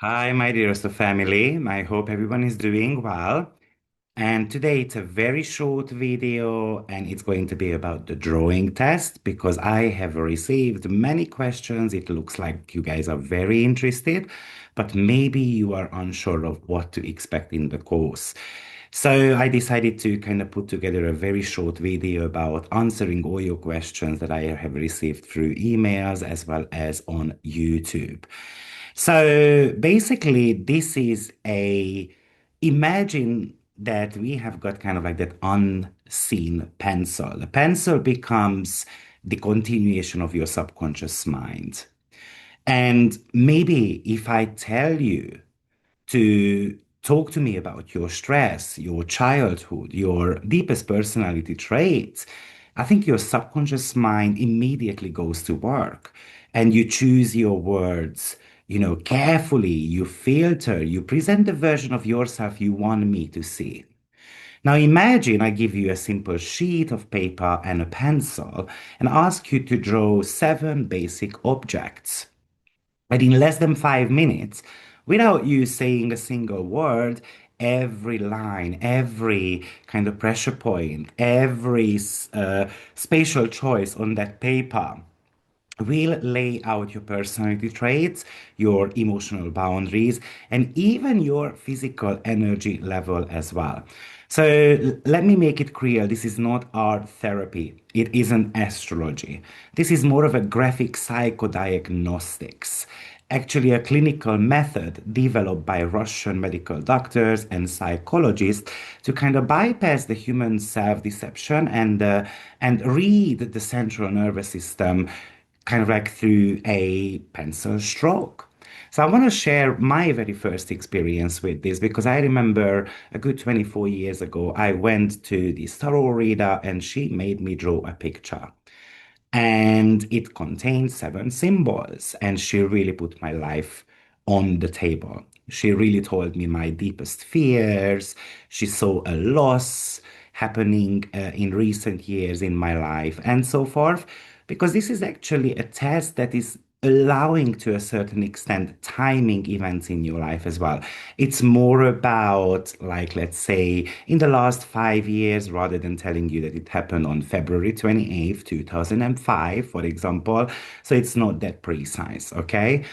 Hi, my dearest of family. I hope everyone is doing well. And today it's a very short video, and it's going to be about the drawing test because I have received many questions. It looks like you guys are very interested, but maybe you are unsure of what to expect in the course. So I decided to kind of put together a very short video about answering all your questions that I have received through emails as well as on YouTube. So basically, this is imagine that we have got kind of like that unseen pencil. A pencil becomes the continuation of your subconscious mind. And maybe if I tell you to talk to me about your stress, your childhood, your deepest personality traits, I think your subconscious mind immediately goes to work and you choose your words, carefully, you filter, you present the version of yourself you want me to see. Now imagine I give you a simple sheet of paper and a pencil and ask you to draw seven basic objects. But in less than 5 minutes, without you saying a single word, every line, every kind of pressure point, every spatial choice on that paper will lay out your personality traits, your emotional boundaries, and even your physical energy level as well. So let me make it clear, this is not art therapy. It isn't astrology. This is more of a graphic psycho-diagnostics, actually a clinical method developed by Russian medical doctors and psychologists to kind of bypass the human self-deception and read the central nervous system kind of like through a pencil stroke. So I want to share my very first experience with this because I remember a good 24 years ago, I went to the tarot reader and she made me draw a picture. And it contained seven symbols. And she really put my life on the table. She really told me my deepest fears. She saw a loss happening in recent years in my life and so forth. Because this is actually a test that is allowing to a certain extent timing events in your life as well. It's more about, like, let's say, in the last 5 years, rather than telling you that it happened on February 28th, 2005, for example. So it's not that precise, okay?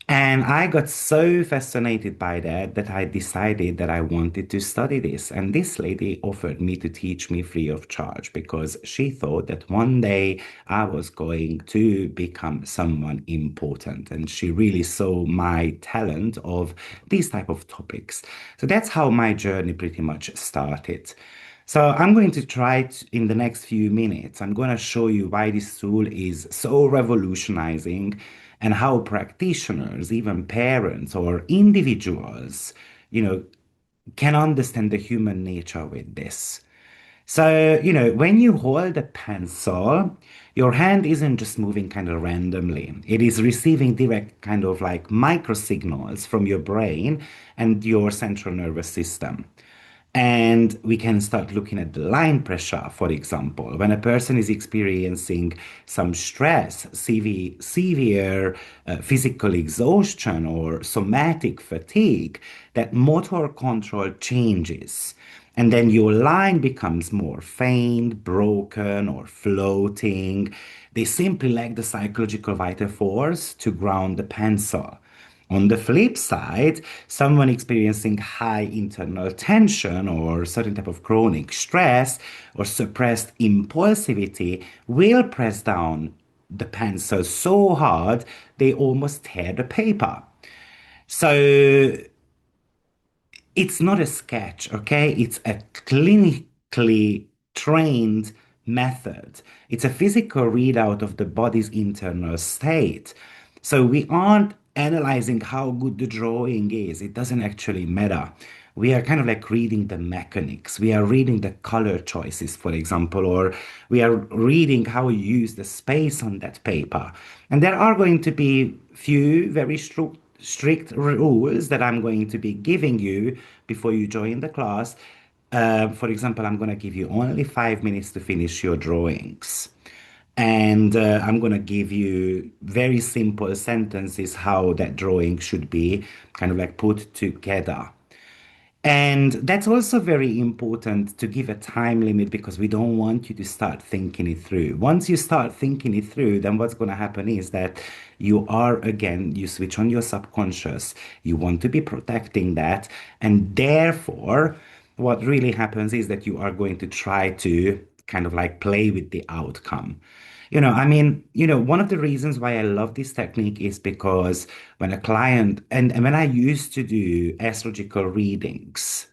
And I got so fascinated by that that I decided that I wanted to study this. And this lady offered me to teach me free of charge because she thought that one day I was going to become someone important. And she really saw my talent of these type of topics. So that's how my journey pretty much started. So I'm going to try it in the next few minutes. I'm going to show you why this tool is so revolutionizing and how practitioners, even parents or individuals, you know, can understand the human nature with this. So, when you hold a pencil, your hand isn't just moving kind of randomly. It is receiving direct kind of like microsignals from your brain and your central nervous system. And we can start looking at the line pressure, for example. When a person is experiencing some stress, severe physical exhaustion, or somatic fatigue, that motor control changes. And then your line becomes more faint, broken, or floating. They simply lack the psychological vital force to ground the pencil. On the flip side, someone experiencing high internal tension or certain type of chronic stress or suppressed impulsivity will press down the pencil so hard they almost tear the paper. So it's not a sketch, okay? It's a clinically trained method. It's a physical readout of the body's internal state. So we aren't analyzing how good the drawing is. It doesn't actually matter. We are kind of like reading the mechanics. We are reading the color choices, for example, or we are reading how you use the space on that paper. And there are going to be few very strict rules that I'm going to be giving you before you join the class. For example, I'm going to give you only 5 minutes to finish your drawings. And I'm going to give you very simple sentences how that drawing should be kind of like put together. And that's also very important to give a time limit because we don't want you to start thinking it through. Once you start thinking it through, then what's going to happen is that you are again, you switch on your subconscious. You want to be protecting that. And therefore, what really happens is that you are going to try to kind of like play with the outcome. One of the reasons why I love this technique is because when a client, and when I used to do astrological readings,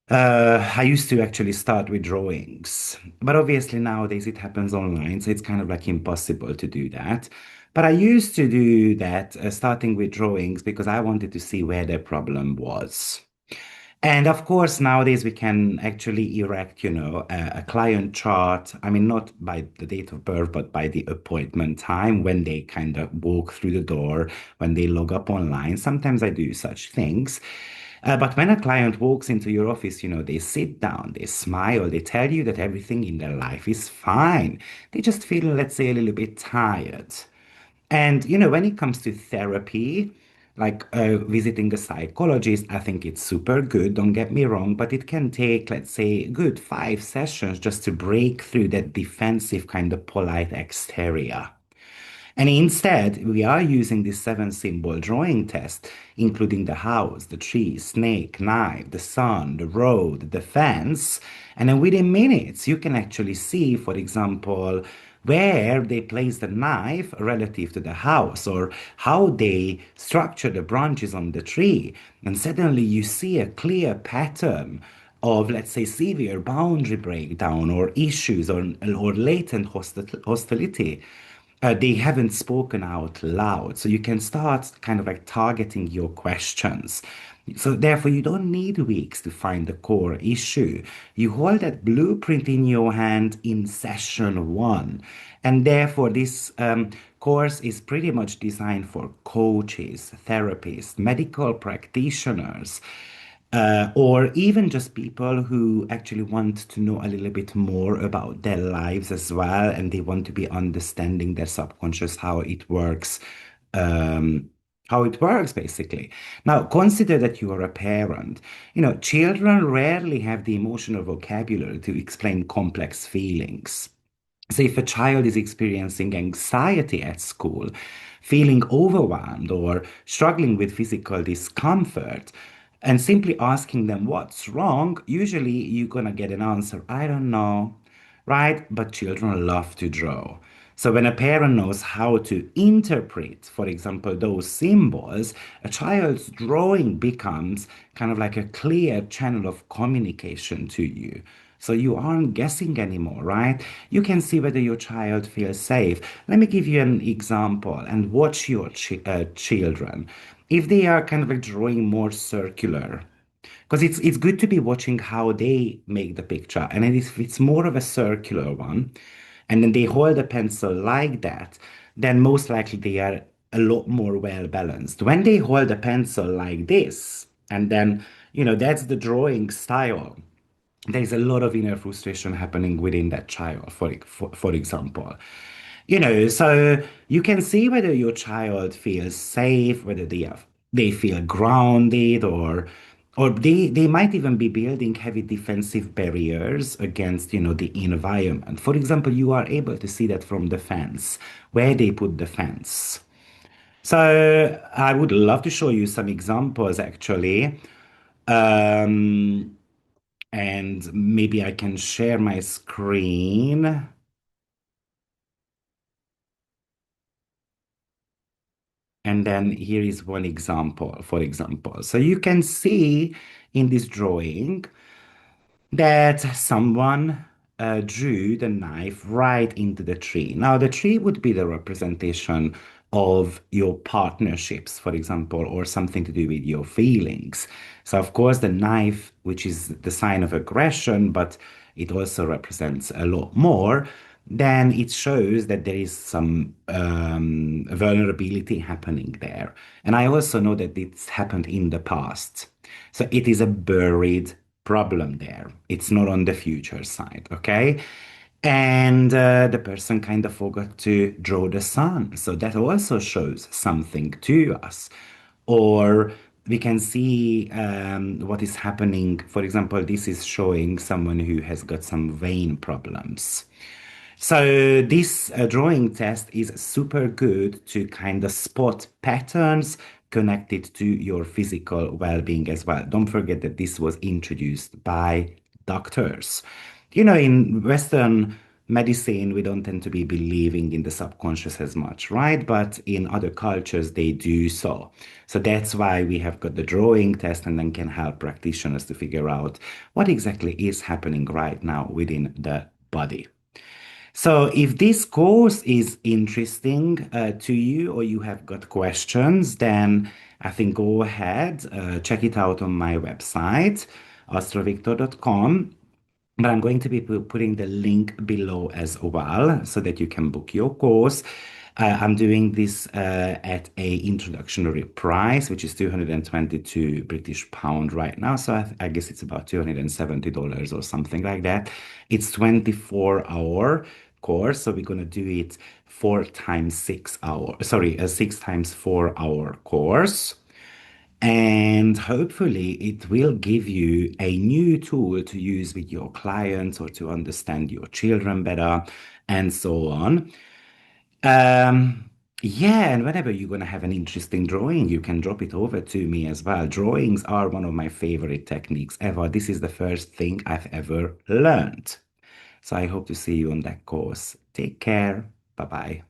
I used to actually start with drawings. But obviously nowadays it happens online, so it's kind of like impossible to do that. But I used to do that, starting with drawings because I wanted to see where the problem was. And of course, nowadays we can actually erect, a client chart. I mean, not by the date of birth, but by the appointment time when they kind of walk through the door, when they log up online. Sometimes I do such things. But when a client walks into your office, they sit down, they smile, they tell you that everything in their life is fine. They just feel, let's say, a little bit tired. And when it comes to therapy, like visiting a psychologist, I think it's super good, don't get me wrong, but it can take, let's say, good 5 sessions just to break through that defensive kind of polite exterior. And instead, we are using this seven symbol drawing test, including the house, the tree, snake, knife, the sun, the road, the fence. And then within minutes, you can actually see, for example, where they place the knife relative to the house or how they structure the branches on the tree. And suddenly you see a clear pattern of, let's say, severe boundary breakdown or issues or latent hostility. They haven't spoken out loud. So you can start kind of like targeting your questions. So therefore, you don't need weeks to find the core issue. You hold that blueprint in your hand in session one. And therefore, this course is pretty much designed for coaches, therapists, medical practitioners, or even just people who actually want to know a little bit more about their lives as well, and they want to be understanding their subconscious, um, how it works basically. Now, consider that you are a parent. Children rarely have the emotional vocabulary to explain complex feelings. So, if a child is experiencing anxiety at school, feeling overwhelmed, or struggling with physical discomfort, and simply asking them what's wrong, usually you're gonna get an answer, I don't know, right? But children love to draw. So when a parent knows how to interpret, for example, those symbols, a child's drawing becomes kind of like a clear channel of communication to you. So you aren't guessing anymore, right? You can see whether your child feels safe. Let me give you an example and watch your children. If they are kind of like drawing more circular, because it's good to be watching how they make the picture. And then if it's more of a circular one, and then they hold a pencil like that, then most likely they are a lot more well balanced. When they hold a pencil like this, and then, that's the drawing style, there's a lot of inner frustration happening within that child, for example. So you can see whether your child feels safe, whether they feel grounded, or they might even be building heavy defensive barriers against, the environment. For example, you are able to see that from the fence, where they put the fence. So I would love to show you some examples actually. Um, and maybe I can share my screen. And then here is one example, for example. So you can see in this drawing that someone drew the knife right into the tree. Now, the tree would be the representation of your partnerships, for example, or something to do with your feelings. So, of course, the knife, which is the sign of aggression, but it also represents a lot more, then it shows that there is some vulnerability happening there. And I also know that it's happened in the past. So it is a buried problem there. It's not on the future side, okay? And the person kind of forgot to draw the sun. So that also shows something to us. Or we can see what is happening. For example, this is showing someone who has got some vein problems. So this drawing test is super good to kind of spot patterns connected to your physical well-being as well. Don't forget that this was introduced by doctors. You know, in Western medicine, we don't tend to be believing in the subconscious as much, right? But in other cultures, they do so. So that's why we have got the drawing test and then can help practitioners to figure out what exactly is happening right now within the body. So, if this course is interesting to you or you have got questions, then I think go ahead, check it out on my website, AstroViktor.com. But I'm going to be putting the link below as well so that you can book your course. I'm doing this at a introductory price, which is 222 British pound right now. So I guess it's about $270 or something like that. It's 24-hour course. So we're going to do it 4 times 6 hours. Sorry, a 6 times 4 hour course. And hopefully, it will give you a new tool to use with your clients or to understand your children better, and so on. Yeah, and whenever you're going to have an interesting drawing, you can drop it over to me as well. Drawings are one of my favorite techniques ever. This is the first thing I've ever learned. So I hope to see you on that course. Take care. Bye bye.